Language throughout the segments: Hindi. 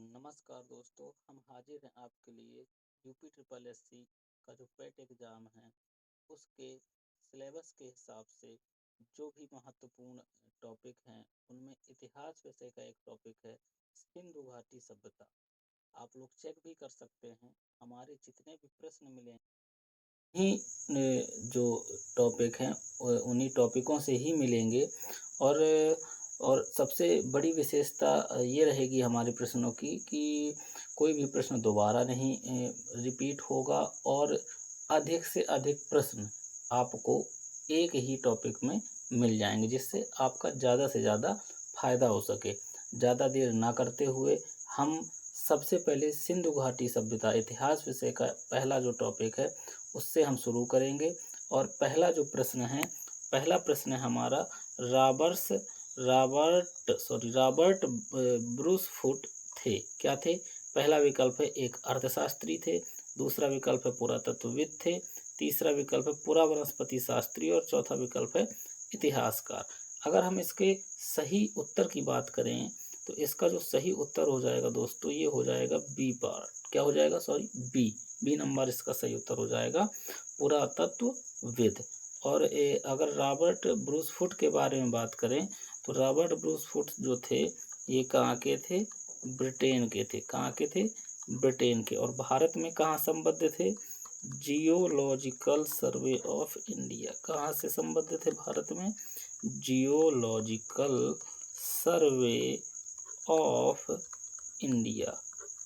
नमस्कार दोस्तों, हम हाजिर हैं आपके लिए यूपी ट्रिपल एससी का जो पेट एग्ज़ाम है उसके सिलेबस के हिसाब से जो भी महत्वपूर्ण टॉपिक हैं उनमें इतिहास विषय का एक टॉपिक है सिंधु घाटी सभ्यता। आप लोग चेक भी कर सकते हैं, हमारे जितने भी प्रश्न मिले ही जो टॉपिक हैं उन्हीं टॉपिकों से ही मिलेंगे। और और सबसे बड़ी विशेषता ये रहेगी हमारे प्रश्नों की कि कोई भी प्रश्न दोबारा नहीं रिपीट होगा और अधिक से अधिक प्रश्न आपको एक ही टॉपिक में मिल जाएंगे, जिससे आपका ज़्यादा से ज़्यादा फायदा हो सके। ज़्यादा देर ना करते हुए हम सबसे पहले सिंधु घाटी सभ्यता इतिहास विषय का पहला जो टॉपिक है उससे हम शुरू करेंगे। और पहला प्रश्न है हमारा रॉबर्ट्स रॉबर्ट ब्रूसफुट थे, क्या थे? पहला विकल्प है एक अर्थशास्त्री थे, दूसरा विकल्प है पुरातत्वविद थे, तीसरा विकल्प है पुरावनस्पति शास्त्री और चौथा विकल्प है इतिहासकार। अगर हम इसके सही उत्तर की बात करें तो इसका जो सही उत्तर हो जाएगा दोस्तों, ये हो जाएगा बी पार्ट। क्या हो जाएगा? सॉरी, बी नंबर इसका सही उत्तर हो जाएगा, पुरातत्वविद। और अगर रॉबर्ट ब्रूसफुट के बारे में बात करें तो रॉबर्ट ब्रूसफुट जो थे ये कहाँ के थे? ब्रिटेन के थे। कहाँ के थे? ब्रिटेन के। और भारत में कहाँ संबद्ध थे? Geological survey of India. कहाँ से संबद्ध थे भारत में? Geological survey of India.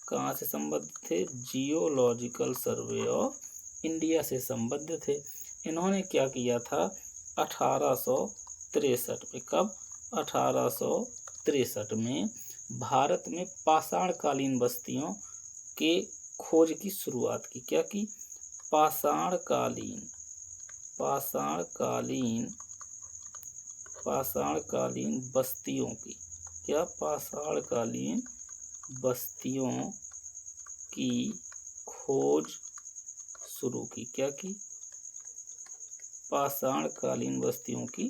कहाँ से संबद्ध थे? जियोलॉजिकल सर्वे ऑफ इंडिया से संबद्ध थे। इन्होंने क्या किया था 1863 में? कब? 1863 में भारत में पाषाणकालीन बस्तियों के खोज की शुरुआत की। क्या की? पाषाणकालीन बस्तियों की। क्या? पाषाणकालीन बस्तियों की खोज शुरू की। क्या की? पाषाणकालीन बस्तियों की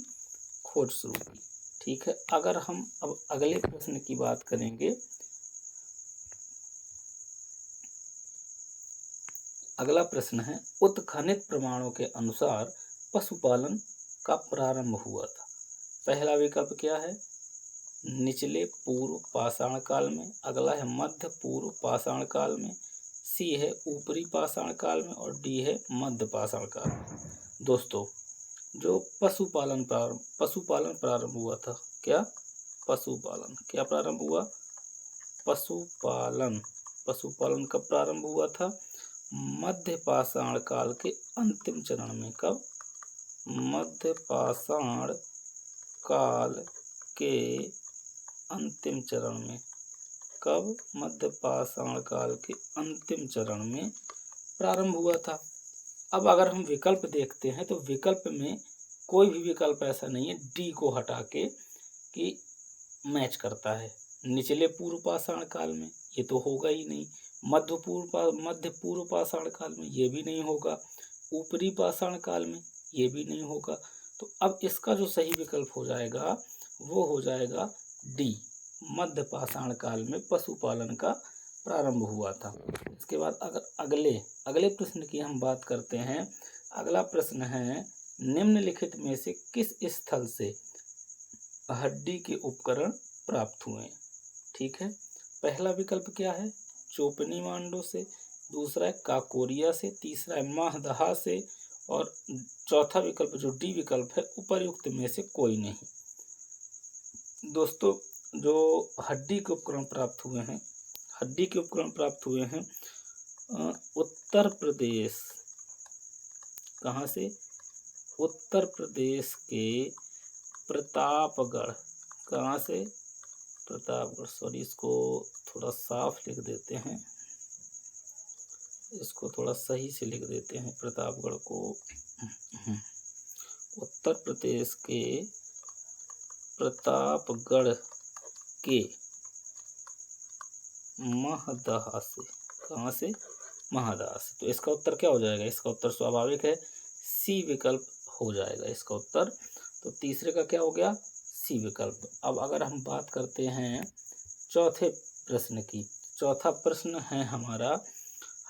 खोज शुरू की। ठीक है, अगर हम अब अगले प्रश्न की बात करेंगे, अगला प्रश्न है उत्खनित प्रमाणों के अनुसार पशुपालन का प्रारंभ हुआ था। पहला विकल्प क्या है? निचले पूर्व पाषाण काल में, अगला है मध्य पूर्व पाषाण काल में, सी है ऊपरी पाषाण काल में और डी है मध्य पाषाण काल में। दोस्तों, जो पशुपालन प्रारंभ हुआ था, क्या? क्या प्रारंभ हुआ? पशुपालन कब प्रारंभ हुआ था? मध्य पाषाण काल के अंतिम चरण में। कब? मध्य पाषाण काल के अंतिम चरण में। कब? मध्य पाषाण काल के अंतिम चरण में प्रारंभ हुआ था। अब अगर हम विकल्प देखते हैं तो विकल्प में कोई भी विकल्प ऐसा नहीं है डी को हटा के कि मैच करता है। निचले पूर्व पाषाण काल में ये तो होगा ही नहीं, मध्य पूर्व पाषाण काल में ये भी नहीं होगा, ऊपरी पाषाण काल में ये भी नहीं होगा। तो अब इसका जो सही विकल्प हो जाएगा वो हो जाएगा डी, मध्य पाषाण काल में पशुपालन का प्रारंभ हुआ था। इसके बाद अगर अगले प्रश्न की हम बात करते हैं, अगला प्रश्न है निम्नलिखित में से किस स्थल से हड्डी के उपकरण प्राप्त हुए? ठीक है, पहला विकल्प क्या है? चोपनी मांडो से, दूसरा है काकोरिया से, तीसरा है माहदहा से और चौथा विकल्प जो डी विकल्प है उपर्युक्त में से कोई नहीं। दोस्तों, जो हड्डी के उपकरण प्राप्त हुए हैं उत्तर प्रदेश। कहाँ से? उत्तर प्रदेश के प्रतापगढ़। कहाँ से? प्रतापगढ़। सॉरी, इसको थोड़ा साफ लिख देते हैं, इसको थोड़ा सही से लिख देते हैं प्रतापगढ़ को। उत्तर प्रदेश के प्रतापगढ़ के महदहा से। कहाँ से? महदहा से। तो इसका उत्तर क्या हो जाएगा? इसका उत्तर स्वाभाविक है सी विकल्प हो जाएगा इसका उत्तर। तो तीसरे का क्या हो गया? सी विकल्प। अब अगर हम बात करते हैं चौथे प्रश्न की, चौथा प्रश्न है हमारा,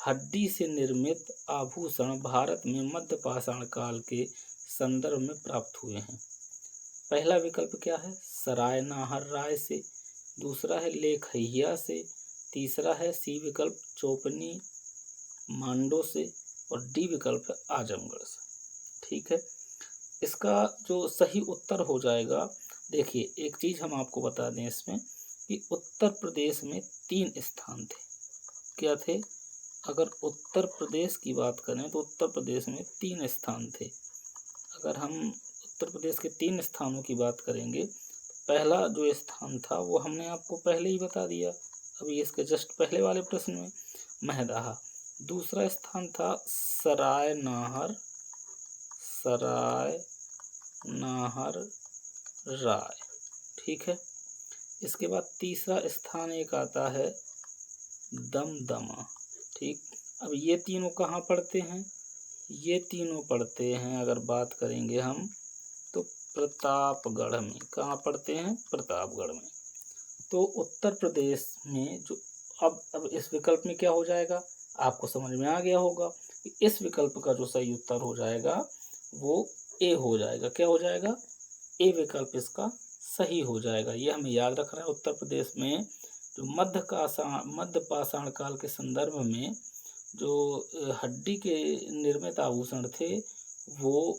हड्डी से निर्मित आभूषण भारत में मध्य पाषाण काल के संदर्भ में प्राप्त हुए हैं। पहला विकल्प क्या है, सराय नाहर राय से, दूसरा है लेखहिया से, तीसरा है सी विकल्प चोपनी मांडो से, और डी विकल्प है आजमगढ़ से। ठीक है, इसका जो सही उत्तर हो जाएगा, देखिए एक चीज हम आपको बता दें इसमें कि उत्तर प्रदेश में 3 स्थान थे। क्या थे, अगर उत्तर प्रदेश की बात करें तो उत्तर प्रदेश में 3 स्थान थे। अगर हम उत्तर प्रदेश के 3 स्थानों की बात करेंगे, पहला जो स्थान था वो हमने आपको पहले ही बता दिया, अभी इसके जस्ट पहले वाले प्रश्न में, महदहा। दूसरा स्थान था सराय नाहर राय। ठीक है, इसके बाद तीसरा स्थान एक आता है दमदमा। ठीक, अब ये तीनों कहाँ पड़ते हैं, ये तीनों पड़ते हैं अगर बात करेंगे हम तो प्रतापगढ़ में। कहाँ पड़ते हैं, प्रतापगढ़ में। तो उत्तर प्रदेश में जो अब इस विकल्प में क्या हो जाएगा, आपको समझ में आ गया होगा कि इस विकल्प का जो सही उत्तर हो जाएगा वो ए हो जाएगा। क्या हो जाएगा, ए विकल्प इसका सही हो जाएगा। ये हमें याद रखना है। उत्तर प्रदेश में जो मध्य पाषाण काल के संदर्भ में जो हड्डी के निर्मित आभूषण थे वो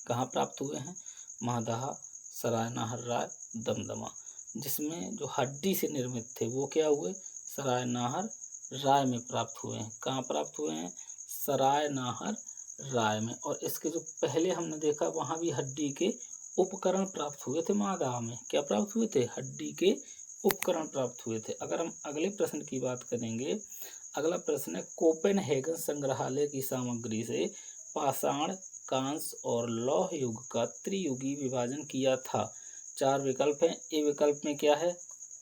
कहाँ प्राप्त हुए हैं, महदहा, सराय नाहर राय, दमदमा। जिसमें जो हड्डी से निर्मित थे वो क्या हुए, सराय नाहर राय में प्राप्त हुए हैं। कहाँ प्राप्त हुए हैं, सराय नाहर राय में। और इसके जो पहले हमने देखा वहाँ भी हड्डी के उपकरण प्राप्त हुए थे। महदहा में क्या प्राप्त हुए थे, हड्डी के उपकरण प्राप्त हुए थे। अगर हम अगले प्रश्न की बात करेंगे, अगला प्रश्न है, कोपेनहेगन संग्रहालय की सामग्री से पाषाण, कांस और लौह युग का त्रियुगी विभाजन किया था। 4 विकल्प हैं। ए विकल्प में क्या है,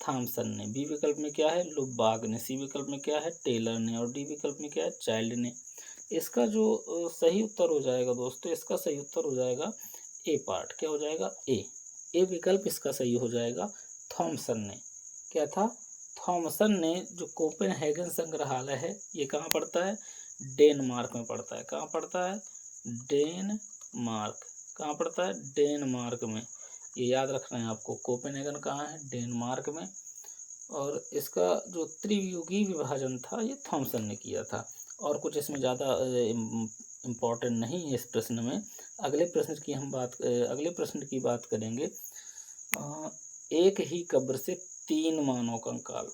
थॉमसन ने, बी विकल्प में क्या है, लुबाग ने, सी विकल्प में क्या है, टेलर ने, और डी विकल्प में क्या है, चाइल्ड ने। इसका जो सही उत्तर हो जाएगा दोस्तों, इसका सही उत्तर हो जाएगा ए पार्ट। क्या हो जाएगा, ए विकल्प इसका सही हो जाएगा। थॉमसन ने, क्या था, थॉमसन ने जो कोपेनहेगन संग्रहालय है ये कहाँ पड़ता है, डेनमार्क में पड़ता है। कहाँ पड़ता है, डेनमार्क। कहाँ पड़ता है, डेनमार्क में। ये याद रखना है आपको, कोपेनहेगन कहाँ है, डेनमार्क में। और इसका जो त्रियुगी विभाजन था ये थॉमसन ने किया था। और कुछ इसमें ज़्यादा इम्पोर्टेंट नहीं है इस प्रश्न में। अगले प्रश्न की बात करेंगे। एक ही कब्र से 3 मानव कंकाल,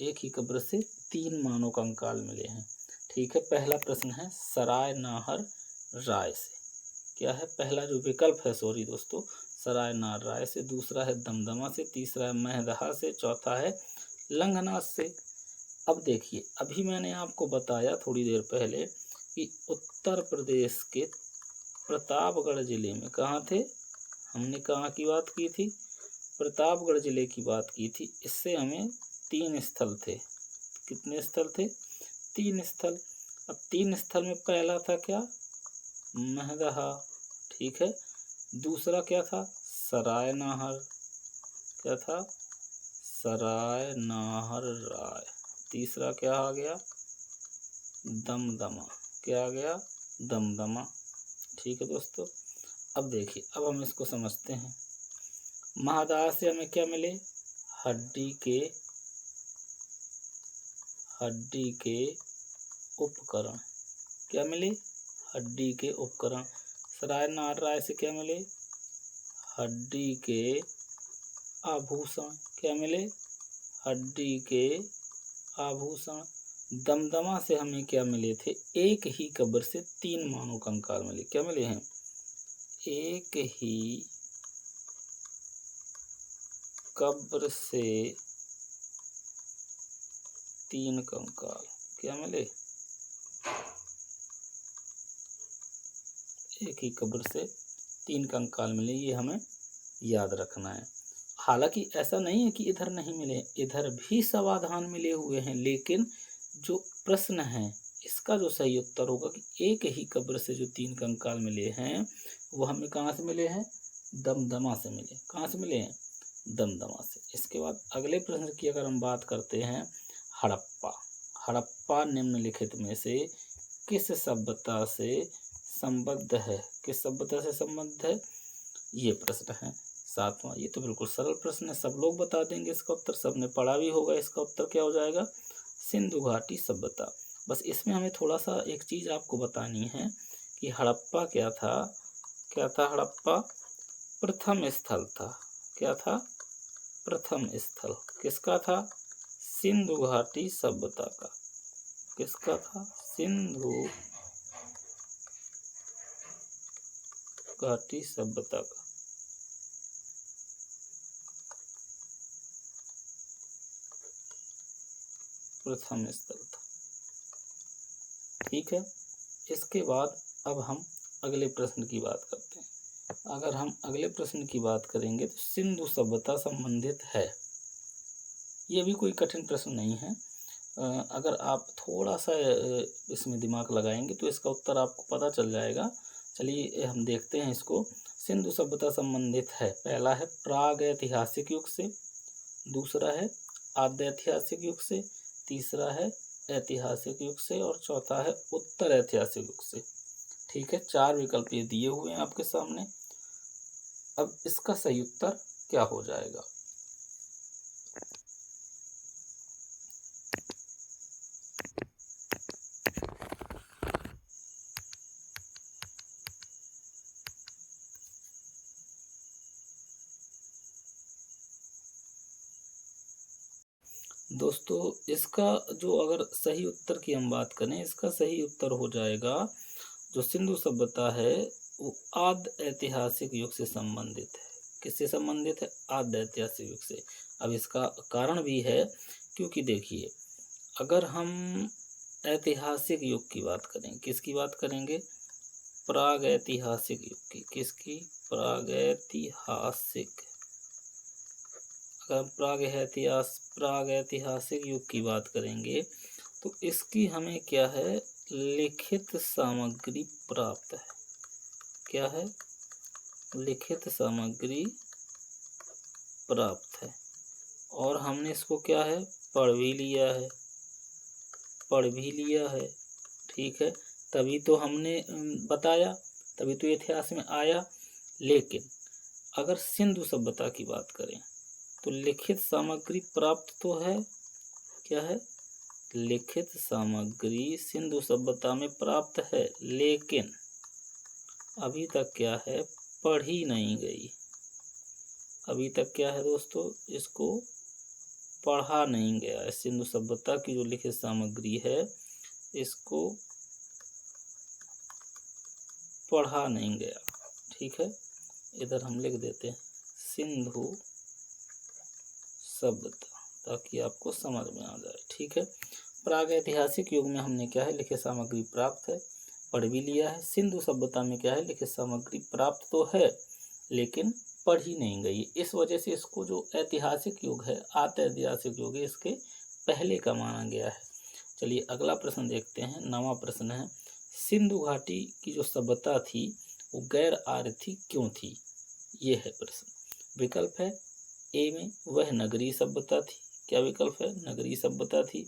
एक ही कब्र से 3 मानव कंकाल मिले हैं। ठीक है, पहला प्रश्न है सराय नाहर राय से। क्या है, पहला जो विकल्प है, सॉरी दोस्तों, सराय नाहर राय से, दूसरा है दमदमा से, तीसरा है महदहा से, चौथा है लंघनाथ से। अब देखिए, अभी मैंने आपको बताया थोड़ी देर पहले कि उत्तर प्रदेश के प्रतापगढ़ जिले में कहाँ थे, हमने कहाँ की बात की थी, प्रतापगढ़ जिले की बात की थी। इससे हमें 3 स्थल थे। कितने स्थल थे, 3 स्थल। अब 3 स्थल में पहला था क्या, महदहा। ठीक है, दूसरा क्या था, सराय नाहर, क्या था, सराय नाहर राय। तीसरा क्या आ गया, दमदमा। क्या आ गया, दमदमा। ठीक है दोस्तों, अब देखिए, अब हम इसको समझते हैं। महदहा से हमें क्या मिले, हड्डी के उपकरण। क्या मिले, हड्डी के उपकरण। सराय नाहर राय से क्या मिले, हड्डी के आभूषण। क्या मिले, हड्डी के आभूषण। दमदमा से हमें क्या मिले थे, एक ही कब्र से 3 मानव कंकाल मिले। क्या मिले हैं, एक ही कब्र से 3 कंकाल। क्या मिले, एक ही कब्र से 3 कंकाल मिले। ये हमें याद रखना है। हालांकि ऐसा नहीं है कि इधर नहीं मिले, इधर भी समाधान मिले हुए हैं, लेकिन जो प्रश्न है इसका जो सही उत्तर होगा कि एक ही कब्र से जो 3 कंकाल मिले हैं वो हमें कहाँ से मिले हैं, दमदमा से मिले। कहाँ से मिले हैं, दमदमा से। इसके बाद अगले प्रश्न की अगर हम बात करते हैं, हड़प्पा। हड़प्पा निम्नलिखित में से किस सभ्यता से संबद्ध है? किस सभ्यता से संबद्ध है, ये प्रश्न है। सातवां, ये तो बिल्कुल सरल प्रश्न है, सब लोग बता देंगे इसका उत्तर, सबने पढ़ा भी होगा। इसका उत्तर क्या हो जाएगा? सिंधु घाटी सभ्यता। बस इसमें हमें थोड़ा सा एक चीज आपको बतानी है कि हड़प्पा क्या था। क्या था हड़प्पा? प्रथम स्थल था। क्या था? प्रथम स्थल किसका था? सिंधु घाटी सभ्यता का। किसका था? सिंधु घाटी सभ्यता का। प्रथम स्थल था। ठीक है। इसके बाद अब हम अगले प्रश्न की बात करते हैं। अगर हम अगले प्रश्न की बात करेंगे तो सिंधु सभ्यता संबंधित है। ये भी कोई कठिन प्रश्न नहीं है। अगर आप थोड़ा सा इसमें दिमाग लगाएंगे तो इसका उत्तर आपको पता चल जाएगा। चलिए हम देखते हैं इसको। सिंधु सभ्यता संबंधित है, पहला है प्राग ऐतिहासिक युग से, दूसरा है आद्य ऐतिहासिक युग से, तीसरा है ऐतिहासिक युग से और चौथा है उत्तर ऐतिहासिक युग से। ठीक है, 4 विकल्प ये दिए हुए हैं आपके सामने। अब इसका सही उत्तर क्या हो जाएगा? दोस्तों इसका जो अगर सही उत्तर की हम बात करें, इसका सही उत्तर हो जाएगा, जो सिंधु सभ्यता है वो आद्य ऐतिहासिक युग से संबंधित है। किससे संबंधित है? आद्य ऐतिहासिक युग से। अब इसका कारण भी है, क्योंकि देखिए अगर हम ऐतिहासिक युग की बात करें, किसकी बात करेंगे? प्राग ऐतिहासिक युग की। किसकी? प्रागैतिहासिक। अगर हम प्राग ऐतिहासिक युग की बात करेंगे तो इसकी हमें क्या है? लिखित सामग्री प्राप्त है। क्या है? लिखित सामग्री प्राप्त है और हमने इसको क्या है? पढ़ भी लिया है। पढ़ भी लिया है। ठीक है, तभी तो हमने बताया, तभी तो इतिहास में आया। लेकिन अगर सिंधु सभ्यता की बात करें तो लिखित सामग्री प्राप्त तो है। क्या है? लिखित सामग्री सिंधु सभ्यता में प्राप्त है, लेकिन अभी तक क्या है? पढ़ी नहीं गई। अभी तक क्या है दोस्तों? इसको पढ़ा नहीं गया है। सिंधु सभ्यता की जो लिखित सामग्री है इसको पढ़ा नहीं गया। ठीक है, इधर हम लिख देते हैं सिंधु सभ्यता, ताकि आपको समझ में आ जाए। ठीक है, प्रागैतिहासिक युग में हमने क्या है? लिखित सामग्री प्राप्त है, पढ़ भी लिया है। सिंधु सभ्यता में क्या है? लिखित सामग्री प्राप्त तो है लेकिन पढ़ी नहीं गई। इस वजह से इसको जो ऐतिहासिक युग है, आद्य ऐतिहासिक युग है, इसके पहले का माना गया है। चलिए अगला प्रश्न देखते हैं। 9वां प्रश्न है, सिंधु घाटी की जो सभ्यता थी वो गैर आर्य थी, क्यों थी? ये है प्रश्न। विकल्प है ए में वह नगरीय सभ्यता थी। क्या विकल्प है? नगरीय सभ्यता थी।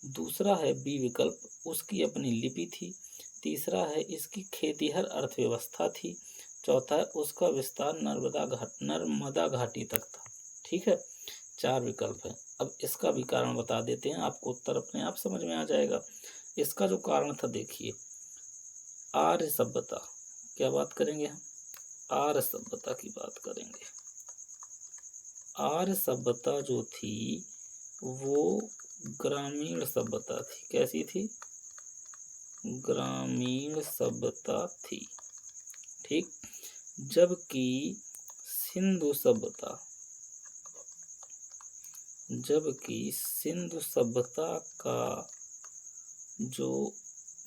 दूसरा है बी विकल्प, उसकी अपनी लिपि थी। तीसरा है इसकी खेतीहर अर्थव्यवस्था थी। चौथा है उसका विस्तार नर्मदा घाटी तक था। ठीक है, 4 विकल्प है। अब इसका भी कारण बता देते हैं, आपको उत्तर अपने आप समझ में आ जाएगा। इसका जो कारण था, देखिए आर्य सभ्यता। क्या बात करेंगे हम? आर्य सभ्यता की बात करेंगे। आर्य सभ्यता जो थी वो ग्रामीण सभ्यता थी। कैसी थी? ग्रामीण सभ्यता थी। ठीक, जबकि सिंधु सभ्यता का जो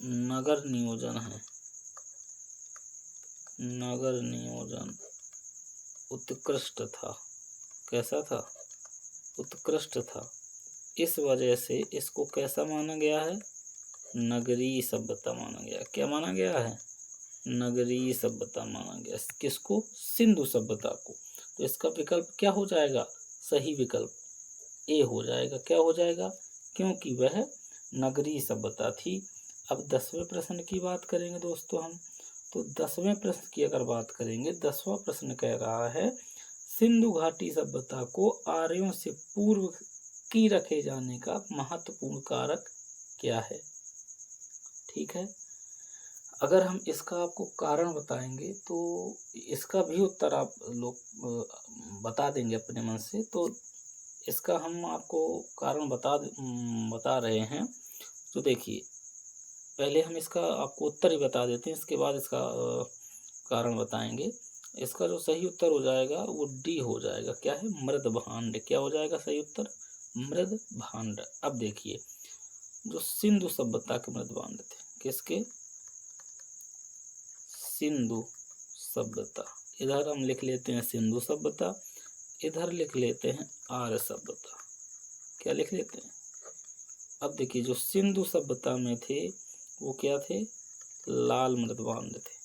नगर नियोजन है, नगर नियोजन उत्कृष्ट था। कैसा था? उत्कृष्ट था। इस वजह से इसको कैसा माना गया है? नगरीय सभ्यता माना गया। क्या माना गया है? नगरीय सभ्यता माना गया। किसको? सिंधु सभ्यता को। तो इसका विकल्प क्या हो जाएगा? सही विकल्प ए हो जाएगा। क्या हो जाएगा? क्योंकि वह नगरीय सभ्यता थी। अब 10वें प्रश्न की बात करेंगे दोस्तों हम। तो 10वें प्रश्न की अगर बात करेंगे, 10वां प्रश्न कह रहा है सिंधु घाटी सभ्यता को आर्यों से पूर्व की रखे जाने का महत्वपूर्ण कारक क्या है? ठीक है, अगर हम इसका आपको कारण बताएंगे तो इसका भी उत्तर आप लोग बता देंगे अपने मन से। तो इसका हम आपको कारण बता रहे हैं। तो देखिए, पहले हम इसका आपको उत्तर ही बता देते हैं, इसके बाद इसका कारण बताएंगे। इसका जो सही उत्तर हो जाएगा वो डी हो जाएगा। क्या है? मृद भांड। क्या हो जाएगा सही उत्तर? मृद भांड। अब देखिए, जो सिंधु सभ्यता के मृद भांड थे, किसके? सिंधु सभ्यता। इधर हम लिख लेते हैं सिंधु सभ्यता, इधर लिख लेते हैं आर्य सभ्यता। क्या लिख लेते हैं? अब देखिए, जो सिंधु सभ्यता में थे वो क्या थे? लाल मृदभांड थे।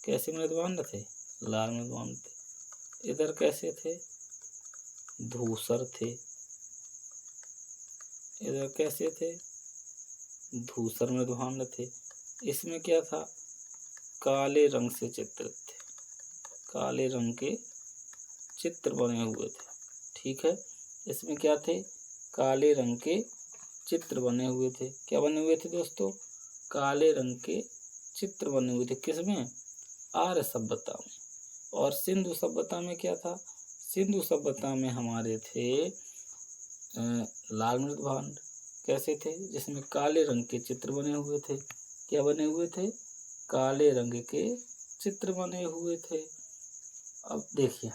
कैसे मृदभांड थे? लाल मृदभांड थे। इधर कैसे थे? धूसर थे। इधर कैसे थे? धूसर मृदभांड थे। इसमें क्या था? काले रंग से चित्रित थे। काले रंग के चित्र बने हुए थे। ठीक है, इसमें क्या थे? काले रंग के चित्र बने हुए थे। क्या बने हुए थे दोस्तों? काले रंग के चित्र बने हुए थे। किसमें? आर्य सभ्यता में। और सिंधु सभ्यता में क्या था? सिंधु सभ्यता में हमारे थे लाल मृदभांड। कैसे थे? जिसमें काले रंग के चित्र बने हुए थे। क्या बने हुए थे? काले रंग के चित्र बने हुए थे। अब देखिए,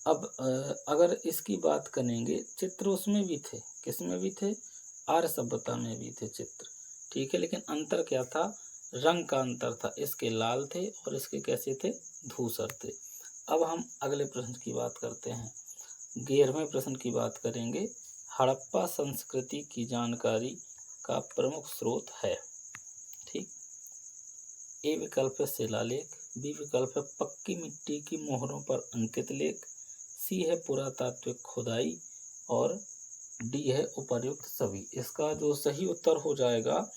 अब अगर इसकी बात करेंगे, चित्र उसमें भी थे। किसमें भी थे? आर्य सभ्यता में भी थे चित्र। ठीक है, लेकिन अंतर क्या था? रंग का अंतर था। इसके लाल थे और इसके कैसे थे? धूसर थे। अब हम अगले प्रश्न की बात करते हैं। 11वें प्रश्न की बात करेंगे। हड़प्पा संस्कृति की जानकारी का प्रमुख स्रोत है। ठीक, ए विकल्प है शिलालेख, बी विकल्प है पक्की मिट्टी की मोहरों पर अंकित लेख, सी है पुरातात्विक खुदाई और डी है उपर्युक्त सभी। इसका जो सही उत्तर हो जाएगा,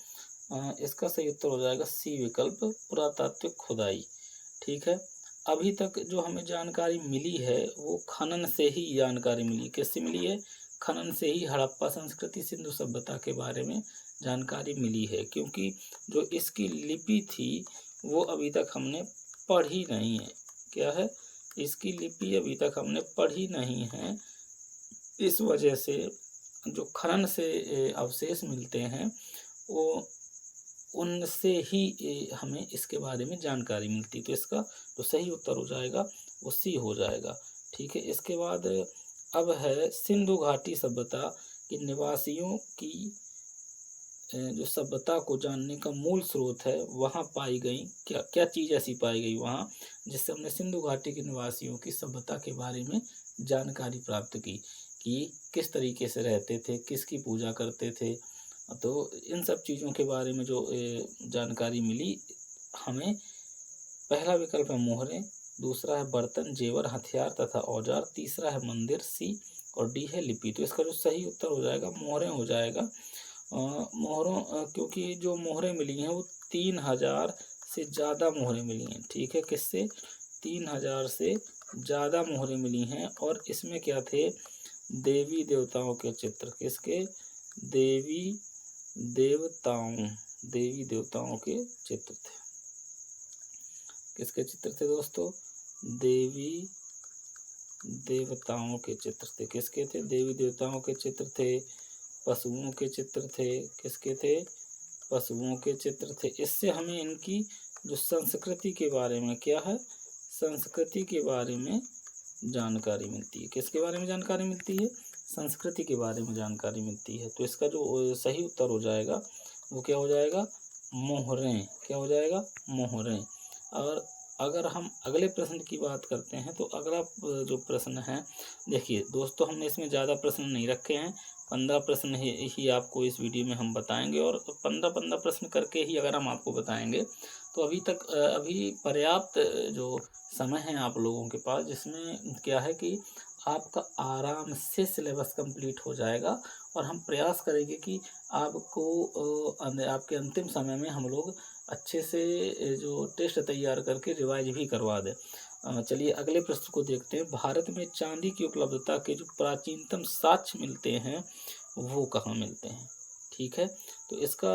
इसका सही उत्तर हो जाएगा सी विकल्प, पुरातात्विक खुदाई। ठीक है, अभी तक जो हमें जानकारी मिली है वो खनन से ही जानकारी मिली। किससे मिली है? खनन से ही हड़प्पा संस्कृति, सिंधु सभ्यता के बारे में जानकारी मिली है। क्योंकि जो इसकी लिपि थी वो अभी तक हमने पढ़ी नहीं है। क्या है? इसकी लिपि अभी तक हमने पढ़ी नहीं है। इस वजह से जो खनन से अवशेष मिलते हैं वो उनसे ही हमें इसके बारे में जानकारी मिलती। तो इसका जो सही उत्तर हो जाएगा वो सी हो जाएगा। ठीक है, इसके बाद अब है सिंधु घाटी सभ्यता के निवासियों की जो सभ्यता को जानने का मूल स्रोत है, वहाँ पाई गई क्या क्या चीज़ ऐसी पाई गई वहाँ, जिससे हमने सिंधु घाटी के निवासियों की सभ्यता के बारे में जानकारी प्राप्त की कि किस तरीके से रहते थे, किसकी पूजा करते थे। तो इन सब चीज़ों के बारे में जो जानकारी मिली हमें, पहला विकल्प है मोहरें, दूसरा है बर्तन, जेवर, हथियार तथा औजार, तीसरा है मंदिर सी और डी है लिपि। तो इसका जो सही उत्तर हो जाएगा मोहरें हो जाएगा। मोहरों क्योंकि जो मोहरें मिली हैं वो 3000 से ज़्यादा मोहरें मिली हैं। ठीक है, किससे? 3000 से ज़्यादा मोहरें मिली हैं। और इसमें क्या थे? देवी देवताओं के चित्र। किसके? देवी देवताओं के चित्र थे। किसके चित्र थे दोस्तों? देवी देवताओं के चित्र थे। किसके थे? देवी देवताओं के चित्र थे। पशुओं के चित्र थे। किसके थे? पशुओं के चित्र थे। इससे हमें इनकी जो संस्कृति के बारे में क्या है? संस्कृति के बारे में जानकारी मिलती है। किसके बारे में जानकारी मिलती है? संस्कृति के बारे में जानकारी मिलती है। तो इसका जो सही उत्तर हो जाएगा वो क्या हो जाएगा? मोहरें। क्या हो जाएगा? मोहरें। और अगर हम अगले प्रश्न की बात करते हैं तो अगला जो प्रश्न है, देखिए दोस्तों, हमने इसमें ज़्यादा प्रश्न नहीं रखे हैं। 15 प्रश्न ही आपको इस वीडियो में हम बताएंगे और 15 प्रश्न करके ही अगर हम आपको बताएंगे तो अभी पर्याप्त जो समय है आप लोगों के पास, जिसमें क्या है कि आपका आराम से सिलेबस कंप्लीट हो जाएगा। और हम प्रयास करेंगे कि आपको आपके अंतिम समय में हम लोग अच्छे से जो टेस्ट तैयार करके रिवाइज भी करवा दें। चलिए अगले प्रश्न को देखते हैं। भारत में चांदी की उपलब्धता के जो प्राचीनतम साक्ष्य मिलते हैं वो कहाँ मिलते हैं? ठीक है, तो इसका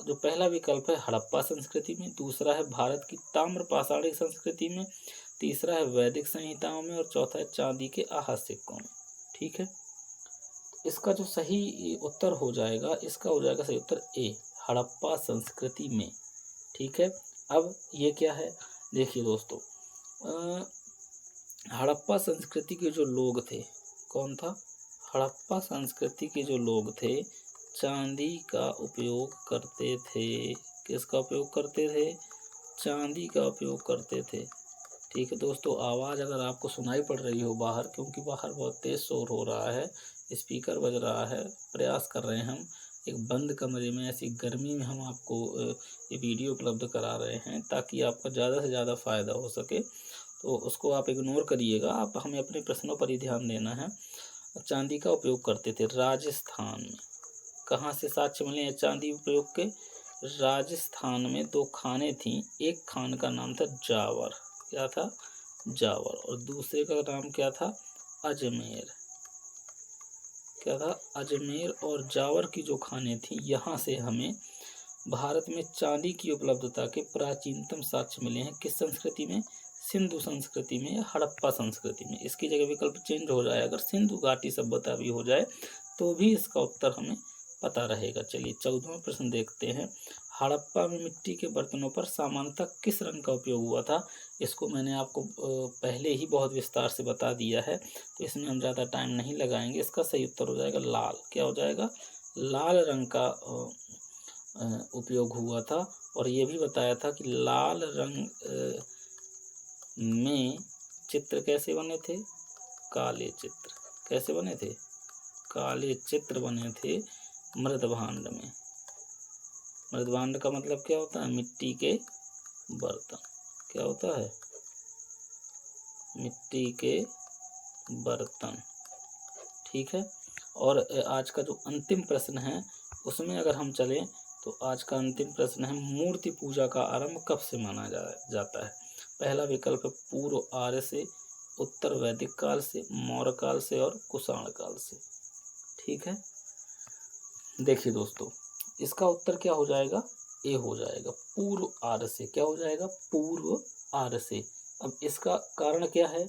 जो पहला विकल्प है हड़प्पा संस्कृति में, दूसरा है भारत की ताम्र पाषाणिक संस्कृति में, तीसरा है वैदिक संहिताओं में और चौथा है चांदी के आहत सिक्कों में। ठीक है, इसका जो सही उत्तर हो जाएगा, इसका हो जाएगा सही उत्तर ए, हड़प्पा संस्कृति में। ठीक है, अब ये क्या है, देखिए दोस्तों, हड़प्पा संस्कृति के जो लोग थे, कौन था? हड़प्पा संस्कृति के जो लोग थे चांदी का उपयोग करते थे। किसका उपयोग करते थे? चांदी का उपयोग करते थे। ठीक है दोस्तों, आवाज़ अगर आपको सुनाई पड़ रही हो बाहर, क्योंकि बाहर बहुत तेज़ शोर हो रहा है, स्पीकर बज रहा है, प्रयास कर रहे हैं हम एक बंद कमरे में, ऐसी गर्मी में हम आपको ये वीडियो उपलब्ध करा रहे हैं ताकि आपका ज़्यादा से ज़्यादा फ़ायदा हो सके, तो उसको आप इग्नोर करिएगा। आप हमें अपने प्रश्नों पर ही ध्यान देना है। चांदी का उपयोग करते थे राजस्थान में। कहाँ से साक्ष्य मिले हैं चांदी उपयोग के? राजस्थान में 2 खानें थीं। एक खान का नाम था जावर। क्या था? जावर। और दूसरे का नाम क्या था? अजमेर। क्या था? अजमेर। और जावर की जो खानें थीं, यहाँ से हमें भारत में चांदी की उपलब्धता के प्राचीनतम साक्ष्य मिले हैं। किस संस्कृति में? सिंधु संस्कृति में या हड़प्पा संस्कृति में। इसकी जगह विकल्प चेंज हो जाए, अगर सिंधु घाटी सभ्यता भी हो जाए तो भी इसका उत्तर हमें पता रहेगा। चलिए 14वां प्रश्न देखते हैं। हड़प्पा में मिट्टी के बर्तनों पर सामान्यतः किस रंग का उपयोग हुआ था? इसको मैंने आपको पहले ही बहुत विस्तार से बता दिया है, तो इसमें हम ज़्यादा टाइम नहीं लगाएंगे। इसका सही उत्तर हो जाएगा लाल। क्या हो जाएगा? लाल रंग का उपयोग हुआ था। और ये भी बताया था कि लाल रंग में चित्र कैसे बने थे? काले चित्र। कैसे बने थे? काले चित्र बने थे मृदभांड में। मृदभांड का मतलब क्या होता है? मिट्टी के बर्तन। क्या होता है? मिट्टी के बर्तन। ठीक है, और आज का जो अंतिम प्रश्न है उसमें अगर हम चलें तो आज का अंतिम प्रश्न है, मूर्ति पूजा का आरंभ कब से माना जाता है? पहला विकल्प है पूर्व आर्य से, उत्तर वैदिक काल से, मौर्य काल से और कुषाण काल से। ठीक है, देखिए दोस्तों, इसका उत्तर क्या हो जाएगा? ए हो जाएगा, पूर्व आर्य से। क्या हो जाएगा? पूर्व आर्य से। अब इसका कारण क्या है?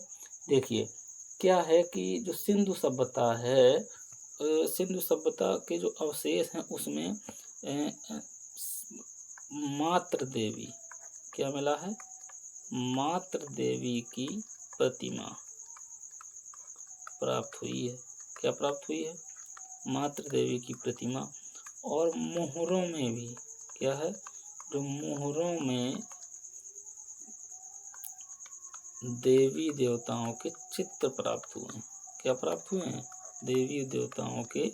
देखिए, क्या है कि जो सिंधु सभ्यता है, सिंधु सभ्यता के जो अवशेष हैं उसमें मातृ देवी, क्या मिला है? मातृ देवी की प्रतिमा प्राप्त हुई है। क्या प्राप्त हुई है? मातृ देवी की प्रतिमा। और मोहरों में भी क्या है? जो मोहरों में देवी देवताओं के चित्र प्राप्त हुए हैं। क्या प्राप्त हुए हैं? देवी देवताओं के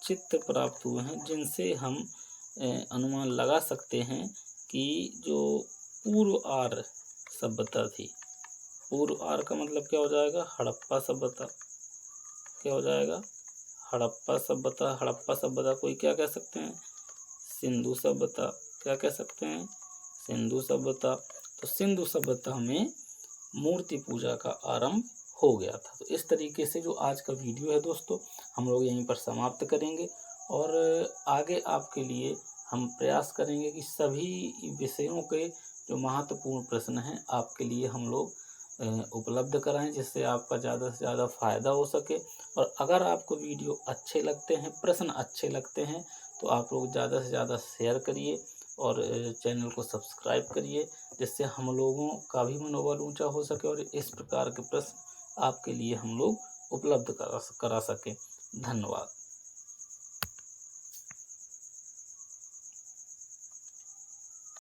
चित्र प्राप्त हुए हैं, जिनसे हम अनुमान लगा सकते हैं कि जो पूर्व आर्य सभ्यता थी, पूर्व आर्य का मतलब क्या हो जाएगा? हड़प्पा सभ्यता। क्या हो जाएगा? हड़प्पा सभ्यता। हड़प्पा सभ्यता को क्या कह सकते हैं? सिंधु सभ्यता। क्या कह सकते हैं? सिंधु सभ्यता। तो सिंधु सभ्यता में मूर्ति पूजा का आरंभ हो गया था। तो इस तरीके से जो आज का वीडियो है दोस्तों, हम लोग यहीं पर समाप्त करेंगे और आगे आपके लिए हम प्रयास करेंगे कि सभी विषयों के जो महत्वपूर्ण प्रश्न हैं आपके लिए हम लोग उपलब्ध कराएं, जिससे आपका ज़्यादा से ज़्यादा फ़ायदा हो सके। और अगर आपको वीडियो अच्छे लगते हैं, प्रश्न अच्छे लगते हैं, तो आप लोग ज़्यादा से ज़्यादा शेयर करिए और चैनल को सब्सक्राइब करिए, जिससे हम लोगों का भी मनोबल ऊंचा हो सके और इस प्रकार के प्रश्न आपके लिए हम लोग उपलब्ध करा सकें। धन्यवाद।